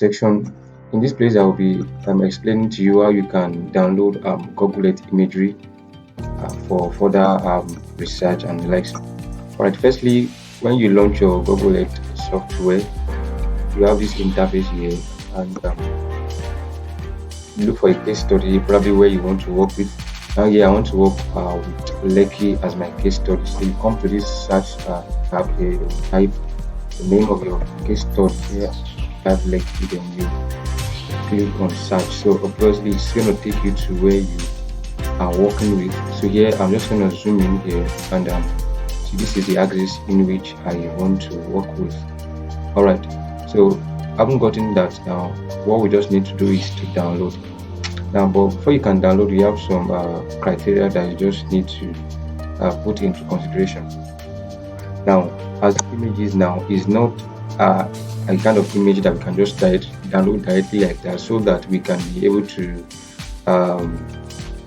section. In this place, I will be explaining to you how you can download Google Earth imagery for further research and the likes. Alright, firstly, when you launch your Google Earth software, you have this interface here, and look for a case study, probably where you want to work with. Now here I want to work with Lekki as my case study. So you come to this search tab here, you type the name of your case study here, type Lekki, then you click on search. So obviously it's going to take you to where you are working with. So here I'm just going to zoom in here, and see, this is the axis in which I want to work with. Alright, so I haven't gotten that now. What we just need to do is to download. Now, but before you can download, you have some criteria that you just need to put into consideration. Now, as the image is now, is not a kind of image that we can just download directly like that, so that we can be able to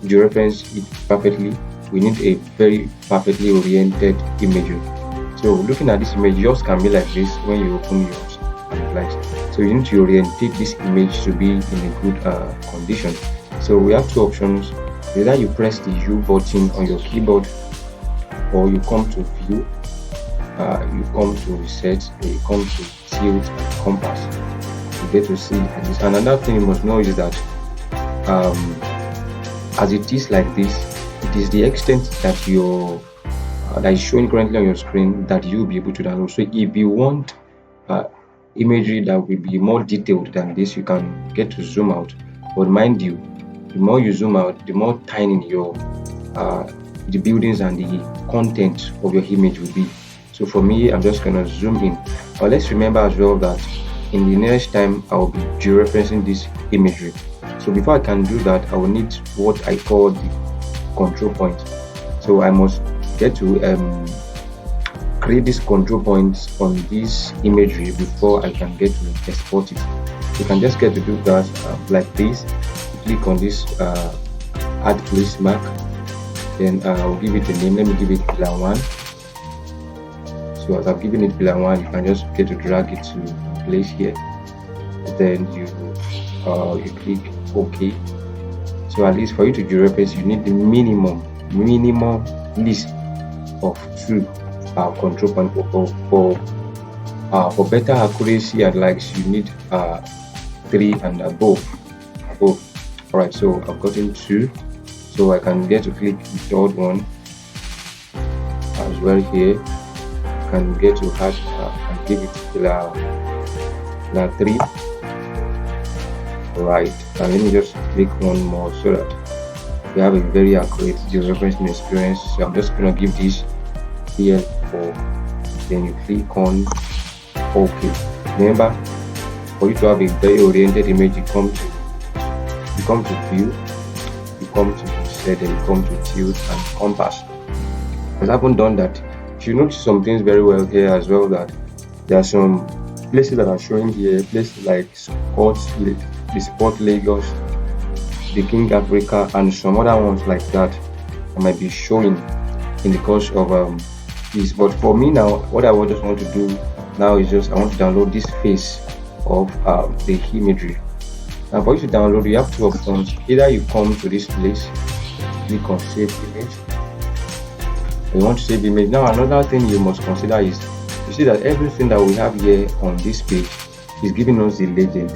georeference it perfectly. We need a very perfectly oriented imagery. So looking at this image, yours can be like this when you open yours and likes. So you need to orientate this image to be in a good condition. So we have two options. Either you press the U button on your keyboard, or you come to view, you come to reset, you come to tilt and compass. You get to see this. And another thing you must know is that as it is like this, it is the extent that your that is showing currently on your screen that you'll be able to download. So if you want imagery that will be more detailed than this, you can get to zoom out. But mind you, the more you zoom out, the more tiny your the buildings and the content of your image will be. So for me, I'm just gonna zoom in. But let's remember as well that in the next time I will be georeferencing this imagery. So before I can do that, I will need what I call the control point. So I must get to create these control points on this imagery before I can get to export it. You can just get to do that like this. You click on this add place mark, then I'll give it a name. Let me give it pillar 1. So as I've given it pillar 1, you can just get to drag it to a place here. Then you click OK. So at least for you to georeference, you need the minimum list of 2 control point. For better accuracy and likes, you need 3 and above. Alright, so I've gotten 2, so I can get to click the third one as well here. I can get to add and give it pillar 3. Right, and let me just click one more so that we have a very accurate georeferencing experience. So I'm just gonna give this here 4. Then you click on OK. Remember, for you to have a very oriented image, you come to view, you come to reset, then you come to tilt and compass. Because I haven't done that. You should notice some things very well here as well, that there are some places that are showing here, places like the Sport Lagos, the King Africa, and some other ones like that might be showing in the course of this. But for me now, what I just want to do now is just I want to download this face of the imagery. Now for you to download, you have 2 options. Either you come to this place, click on save image. You want to save image. Now another thing you must consider is, you see that everything that we have here on this page is giving us the legend.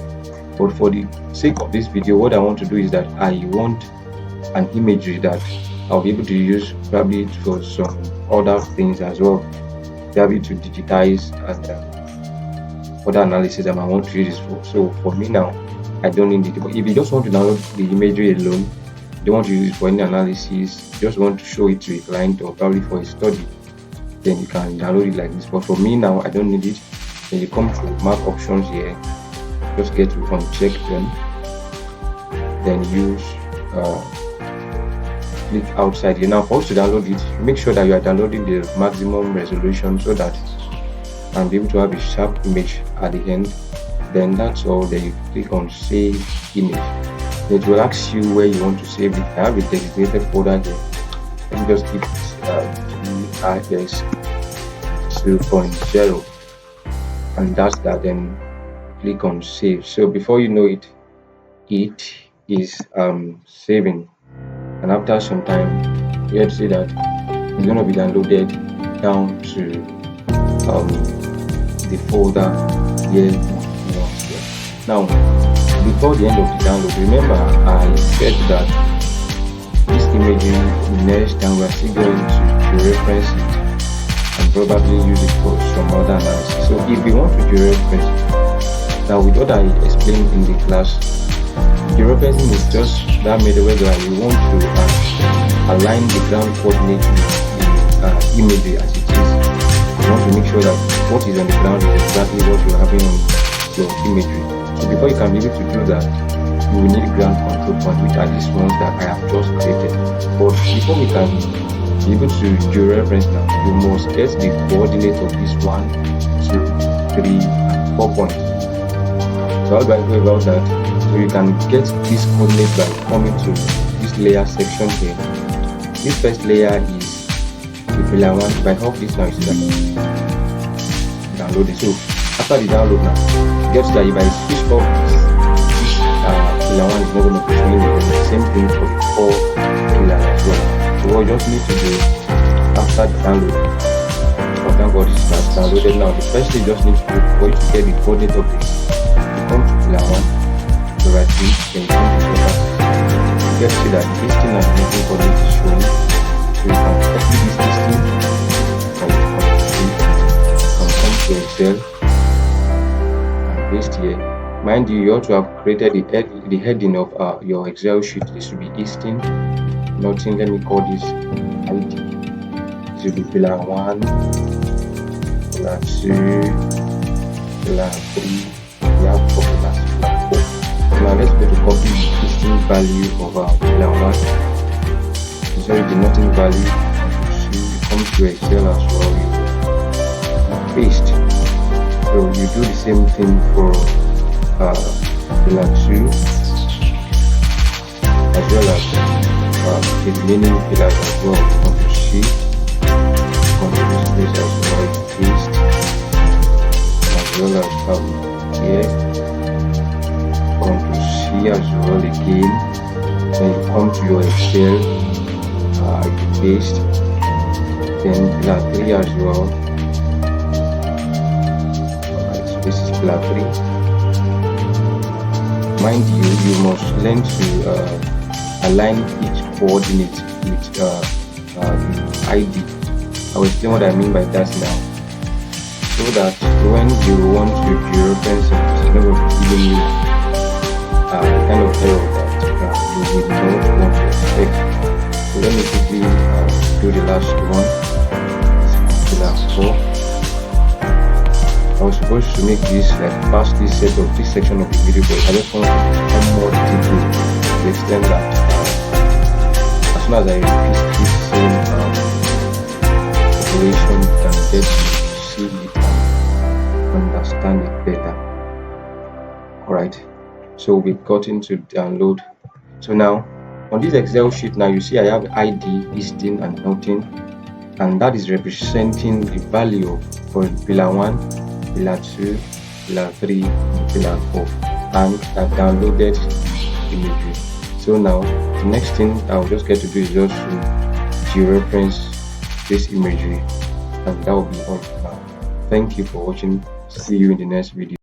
But for the sake of this video, what I want to do is that I want an imagery that I'll be able to use probably for some other things as well. Be able to digitize and other analysis that I want to use this for. So for me now, I don't need it. But if you just want to download the imagery alone, you don't want to use it for any analysis, you just want to show it to a client or probably for a study, then you can download it like this. But for me now, I don't need it. Then you come to map options here, just get to uncheck them, then use click outside here. Now for us to download it, make sure that you are downloading the maximum resolution so that I'm able to have a sharp image at the end. Then that's all. Then you click on save image. It will ask you where you want to save it. I have a designated folder here. Let me just give this GIS 2.0, and that's that. Then click on save. So before you know it, it is saving, and after some time you have to see that it's going to be downloaded down to the folder here you want here. Now, before the end of the download, remember I said that this imagery next, and we're still going to reference it and probably use it for some other analysis. So if we want to dereference it, now with what I explained in the class, dereferencing is just that method where you want to align the ground coordinate with the imagery as it is. You want to make sure that what is on the ground is exactly what you're having on your imagery. So before you can be able to do that, you will need ground control point, which are these ones that I have just created. But before we can be able to do reference now, you must get the coordinate of this 1, 2, 3, and 4 points. So how do I go about that? So you can get this coordinate by coming to this layer section here. This first layer is the pillar 1. If I help this now, you see that download it. So after the download now, get that if I switch off this pillar 1 is not going to be showing the same thing for the 4 pillars as well. So what you just need to do after the download, thank God this is downloaded now. The first thing you just need to do for you to get the coordinate of this, you come to pillar 1, the right click, then you come to properties. You get to see that the listing and moving coordinate is showing. So you can copy this listing and you can come to Excel and paste here. Mind you, you ought to have created the heading of your Excel sheet. This will be listing. Nothing, let me call this ID. This will be pillar 1, pillar 2, pillar 3. We have 4 pillars, pillar 4. So now let's go to copy the listing value of our pillar 1. Sorry, the nothing value. So you come to Excel as well, you paste. So you do the same thing for pillar 2 as well as the remaining pillars as well. Come to C, come to this place as well, paste, as well as here, come to C as well again. Then you come to your Excel, you paste, then pillar 3 as well. Alright, so this is pillar 3. Mind you, you must learn to align each coordinate with the ID. I will explain what I mean by that now, so that when you want to dereference it, it's not going to be giving you kind of error that you would not want to expect. So let me quickly do the last one. Pillar 4. I was supposed to make this like past this set of this section of the video, but I just want to become more detailed to the extent that as soon as I repeat this same operation, you can get to see it and understand it better. Alright, so we've gotten to download. So now on this Excel sheet, now you see I have ID, listing, and nothing, and that is representing the value for pillar 1, pillar 2, pillar 3, and pillar 4, and I've downloaded imagery. So now the next thing I'll just get to do is just to dereference this imagery, and that will be all for now. Thank you for watching. See you in the next video.